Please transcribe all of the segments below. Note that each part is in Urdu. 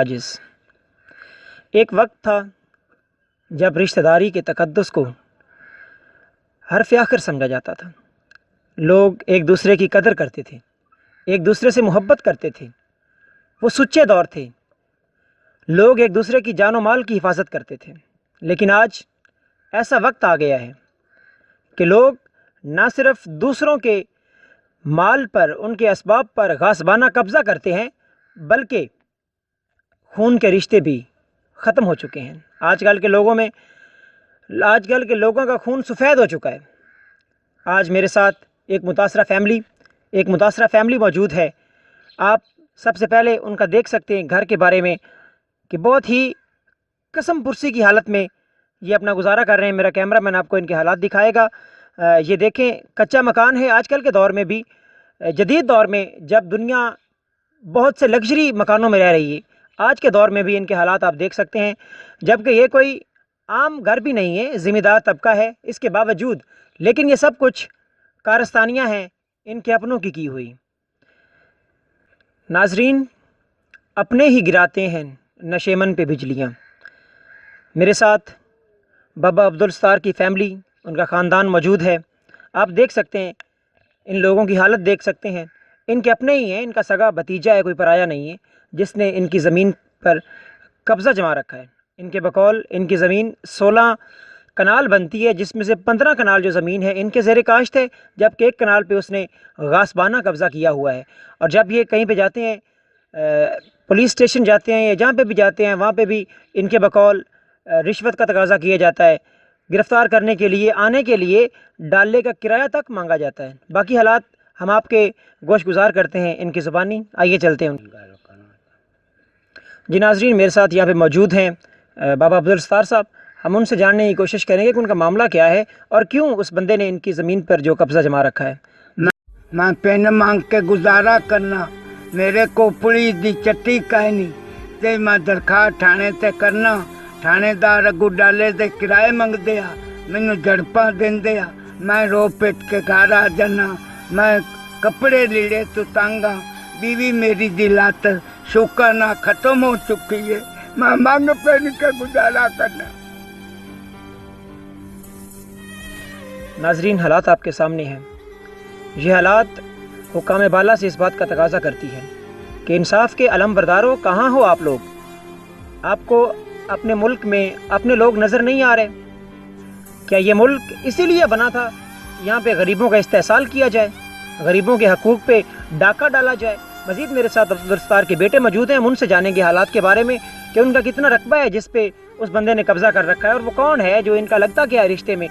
عاجز۔ ایک وقت تھا جب رشتہ داری کے تقدس کو حرف آخر سمجھا جاتا تھا۔ لوگ ایک دوسرے کی قدر کرتے تھے، ایک دوسرے سے محبت کرتے تھے۔ وہ سچے دور تھے، لوگ ایک دوسرے کی جان و مال کی حفاظت کرتے تھے۔ لیکن آج ایسا وقت آ گیا ہے کہ لوگ نہ صرف دوسروں کے مال پر، ان کے اسباب پر غاصبانہ قبضہ کرتے ہیں، بلکہ خون کے رشتے بھی ختم ہو چکے ہیں۔ آج کل کے لوگوں کا خون سفید ہو چکا ہے۔ آج میرے ساتھ ایک متاثرہ فیملی موجود ہے۔ آپ سب سے پہلے ان کا دیکھ سکتے ہیں گھر کے بارے میں کہ بہت ہی قسم پرسی کی حالت میں یہ اپنا گزارا کر رہے ہیں۔ میرا کیمرہ مین آپ کو ان کے حالات دکھائے گا۔ یہ دیکھیں، کچا مکان ہے۔ آج کل کے دور میں بھی، جدید دور میں، جب دنیا بہت سے لگژری مکانوں میں رہ رہی ہے، آج کے دور میں بھی ان کے حالات آپ دیکھ سکتے ہیں۔ جبکہ یہ کوئی عام گھر بھی نہیں ہے، ذمہ دار طبقہ ہے اس کے باوجود، لیکن یہ سب کچھ کارستانیاں ہیں ان کے اپنوں کی ہوئی۔ ناظرین، اپنے ہی گراتے ہیں نشیمن پہ بجلیاں۔ میرے ساتھ بابا عبدالستار کی فیملی، ان کا خاندان موجود ہے۔ آپ دیکھ سکتے ہیں، ان لوگوں کی حالت دیکھ سکتے ہیں۔ ان کے اپنے ہی ہیں، ان کا سگا بھتیجا ہے، کوئی پرایا نہیں ہے، جس نے ان کی زمین پر قبضہ جما رکھا ہے۔ ان کے بقول ان کی زمین 16 کنال بنتی ہے، جس میں سے 15 کنال جو زمین ہے ان کے زیر کاشت ہے، جبکہ 1 کنال پہ اس نے غاصبانہ قبضہ کیا ہوا ہے۔ اور جب یہ کہیں پہ جاتے ہیں، پولیس اسٹیشن جاتے ہیں یا جہاں پہ بھی جاتے ہیں، وہاں پہ بھی ان کے بقول رشوت کا تقاضا کیا جاتا ہے۔ گرفتار کرنے کے لیے، آنے کے لیے ڈالے کا کرایہ تک مانگا جاتا ہے۔ باقی حالات ہم آپ کے گوش گزار کرتے ہیں ان کی زبانی۔ آئیے چلتے ہیں۔ جی ناظرین، میرے ساتھ یہاں پہ موجود ہیں بابا عبدالستار صاحب۔ ہم ان سے جاننے کی کوشش کریں گے کہ ان کا معاملہ کیا ہے اور کیوں اس بندے نے ان کی زمین پر جو قبضہ جما رکھا ہے۔ میں پین مانگ کے گزارا کرنا، میرے کو پولیس دی چٹی کہنی تے میں درخواست تھانے تے کرنا۔ تھانے دار اگو ڈالے تے کرائے منگ دیا، مینوں جڑپاں دیندے آ، میں رو پٹ کے گھر آ جانا۔ میں کپڑے لیڑے تو تانگا، بیوی میری دی لات شوکر نہ ختم ہو چکی ہے، میں منگ پین کے گزارا کرنا۔ ناظرین، حالات آپ کے سامنے ہیں۔ یہ حالات حکام بالا سے اس بات کا تقاضا کرتی ہے کہ انصاف کے علم برداروں، کہاں ہو آپ لوگ؟ آپ کو اپنے ملک میں اپنے لوگ نظر نہیں آ رہے؟ کیا یہ ملک اسی لیے بنا تھا یہاں پہ غریبوں کا استحصال کیا جائے، غریبوں کے حقوق پہ ڈاکہ ڈالا جائے؟ مزید میرے ساتھ عبدالستار کے بیٹے موجود ہیں، ہم ان سے جانیں گے حالات کے بارے میں کہ ان کا کتنا رقبہ ہے جس پہ اس بندے نے قبضہ کر رکھا ہے، اور وہ کون ہے جو ان کا لگتا کیا ہے رشتے میں،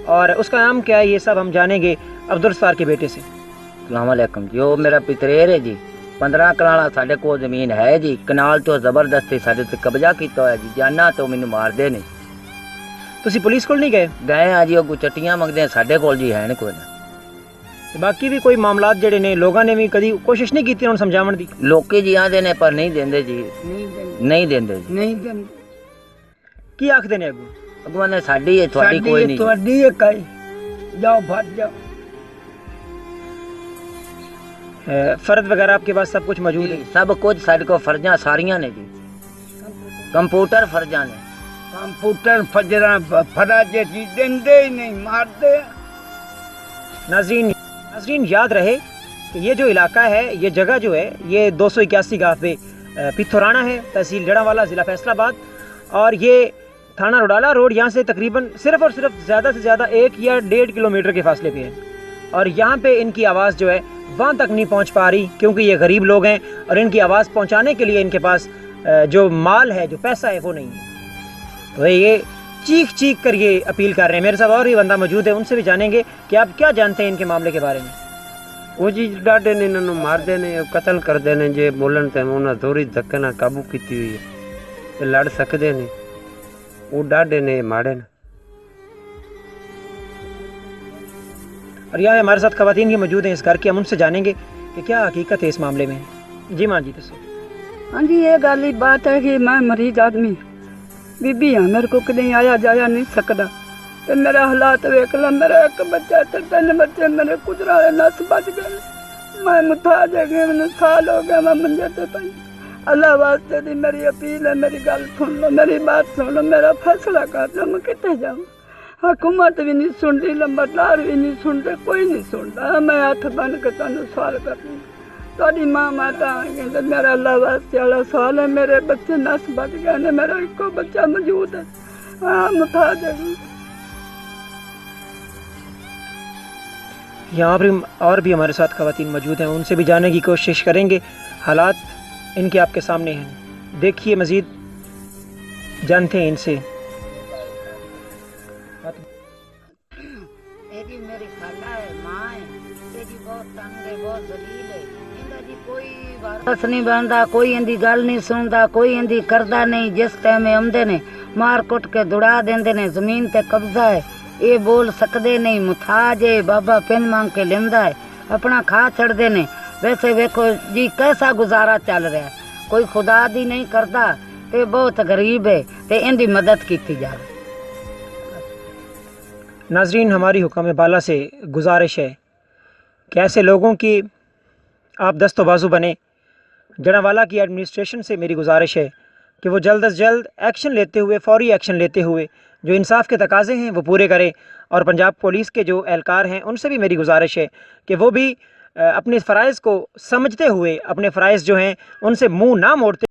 اور اس کا نام کیا ہے۔ یہ سب ہم جانیں گے عبدالستار کے بیٹے سے۔ السلام علیکم جی، وہ میرا پتریر ہے جی، 15 کنال ساڈے کو زمین ہے جی، کنال تو زبردستی ساڈے تے قبضہ کیتا ہوا جی، جانا تو مینوں مار دے نے۔ تسی پولیس کول نہیں گئے؟ گئے ہاں جی، وہ چٹیاں منگدے ہیں، ساڈے کول جی ہے نا کوئی نہ۔ باقی بھی کوئی معاملات جڑے نے لوگاں نے بھی کدی کوشش نہیں کی انہوں سمجھاون دی؟ لوکی جی آندے نے پر نہیں دیندے جی، نہیں دیندے جی۔ نہیں دیندے، کی آکھدے نے اگوں؟ اگوں نے ساڈی ہے، تھوڑی کوئی نہیں جی۔ تھوڑی ہے کئی، جاؤ بھاگ جاؤ۔ فرد وغیرہ آپ کے پاس سب کچھ موجود ہے؟ سب کچھ ساڈے کو فرجاں ساریاں نے جی، کمپیوٹر فرجاں نے۔ کمپیوٹر فجراں فرج جی دیندے ہی نہیں، مار دے۔ ناظرین یاد رہے کہ یہ جو علاقہ ہے، یہ جگہ جو ہے، یہ 281 گاہ پہ پتھورانا ہے، تحصیل جڑاوالا، ضلع فیصل آباد، اور یہ تھانہ روڈالہ روڈ یہاں سے تقریباً صرف اور صرف زیادہ سے زیادہ 1 یا 1.5 کلومیٹر کے فاصلے پہ ہے۔ اور یہاں پہ ان کی آواز جو ہے وہاں تک نہیں پہنچ پا رہی، کیونکہ یہ غریب لوگ ہیں اور ان کی آواز پہنچانے کے لیے ان کے پاس جو مال ہے، جو پیسہ ہے، وہ نہیں ہے۔ تو یہ چیخ چیخ کر یہ اپیل کر رہے ہیں۔ میرے ساتھ اور بھی بندہ موجود ہے، ان سے بھی جانیں گے کہ آپ کیا جانتے ہیں ان کے معاملے کے بارے میں۔ وہ جی ڈاڈے نے انہوں مار دینے، قتل کر دینے، جے بولن تے انہوں دوری دھکے نہ قابو کیتی ہوئی ہے، تے لڑ سکدے نے، وہ ڈاڈے نے ماڑے نے۔ اور یہاں ہمارے ساتھ خواتین بھی موجود ہیں اس گھر کی، ہم ان سے جانیں گے کہ کیا حقیقت ہے اس معاملے میں۔ جی ماں جی دسو۔ ہاں جی، یہ گل ہی بات ہے کہ میں مریض آدمی بی بی ہاں، میرے کو کہیں آیا جایا نہیں سکتا، تو میرا حالات ویکھ لا، میرا ایک بچہ تے 3 بچے میرے قدرت نس بچ گئے، میں محتاج ہے گیا، مجھے سال ہو گیا میں منجے تے پئی، اللہ واسطے دی میری اپیل ہے، میری گل سن لو، میری بات سن لو، میرا فیصلہ کر دو، میں کتے جاؤں؟ حکومت بھی نہیں سنتی، لمبردار بھی نہیں سنتے، کوئی نہیں سنتا۔ میں ہاتھ بن کے تمہیں سوال کرتی تاری ماں ماتا کہ میرا اللہ واسطے والا سوال ہے، میرے بچے نس بچ گئے نے، میرا ایک بچہ موجود ہے، محتاج ہے۔ یہاں پر اور بھی ہمارے ساتھ خواتین موجود ہیں، ان سے بھی جاننے کی کوشش کریں گے۔ حالات ان کے آپ کے سامنے ہیں، دیکھیے مزید جانتے ہیں ان سے۔ جی میری خالہ ہے، ماں ہے، یہ جی بہت تنگ ہے، بہت ذلیل ہے، اندا جی کوئی وارث نہیں بنتا، کوئی اندی گل نہیں سنتا، کوئی اندی کردا نہیں۔ جس ٹائم آمدے نے مار کٹ کے دڑا دیندے نے، زمین تے قبضہ ہے، یہ بول سکدے نہیں، محتاج ہے، بابا پن مانگ کے لیندا ہے، اپنا کھا چھڑدے نے۔ ویسے ویکھو جی کیسا گزارا چل رہا ہے، کوئی خدا دی نہیں کردا تے بہت غریب ہے تے اندی مدد کیتی جائے۔ ناظرین، ہماری حکام بالا سے گزارش ہے کہ ایسے لوگوں کی آپ دست و بازو بنیں۔ جڑاوالا کی ایڈمنسٹریشن سے میری گزارش ہے کہ وہ جلد از جلد ایکشن لیتے ہوئے، فوری ایکشن لیتے ہوئے جو انصاف کے تقاضے ہیں وہ پورے کرے، اور پنجاب پولیس کے جو اہلکار ہیں ان سے بھی میری گزارش ہے کہ وہ بھی اپنے فرائض کو سمجھتے ہوئے، اپنے فرائض جو ہیں ان سے منہ نہ موڑتے